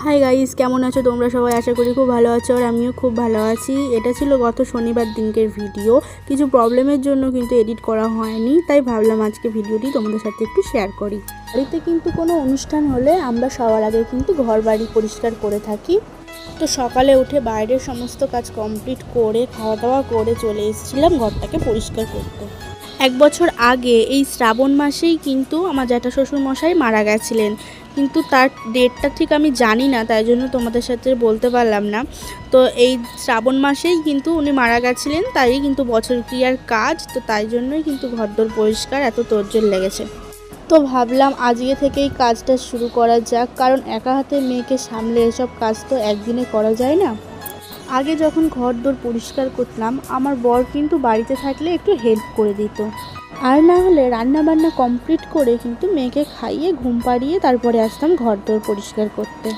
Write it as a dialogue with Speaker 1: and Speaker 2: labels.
Speaker 1: Hi guys, কেমন আছো তোমরা সবাই? আশা করি খুব ভালো আছো আর আমিও খুব ভালো আছি। এটা ছিল গত শনিবার দিনকের ভিডিও। কিছু প্রবলেমের জন্য কিন্তু এডিট করা হয়নি, তাই ভাবলাম আজকে ভিডিওটি তোমাদের সাথে একটু শেয়ার করি। বাড়িতে কিন্তু কোনো অনুষ্ঠান হলে আমরা সবার আগে কিন্তু ঘর বাড়ি পরিষ্কার করে থাকি। তো সকালে উঠে বাইরের সমস্ত কাজ কমপ্লিট করে খাওয়া দাওয়া করে চলে এসেছিলাম ঘরটাকে পরিষ্কার করতে। 1 বছর আগে এই শ্রাবণ মাসেই কিন্তু আমার জ্যাঠা শ্বশুরমশাই মারা গেছিলেন, কিন্তু তার ডেটটা ঠিক আমি জানি না, তাই জন্য তোমাদের সাথে বলতে পারলাম না। তো এই শ্রাবণ মাসেই কিন্তু উনি মারা গেছিলেন, তাই কিন্তু বছর ক্রিয়ার কাজ, তো তাই জন্যই কিন্তু ঘরদোর পরিষ্কার এত তোড়জোড় লেগেছে। তো ভাবলাম আজকে থেকেই কাজটা শুরু করা যাক, কারণ একা হাতে মেয়েকে সামলে এসব কাজ তো একদিনে করা যায় না। আগে যখন ঘরদোর পরিষ্কার করতাম, আমার বর কিন্তু বাড়িতে থাকলে একটু হেল্প করে দিত, আর না হলে রান্নাবান্না কমপ্লিট করে কিন্তু মেয়েকে খাইয়ে ঘুম পাড়িয়ে তারপরে আসতাম ঘরদোর পরিষ্কার করতে।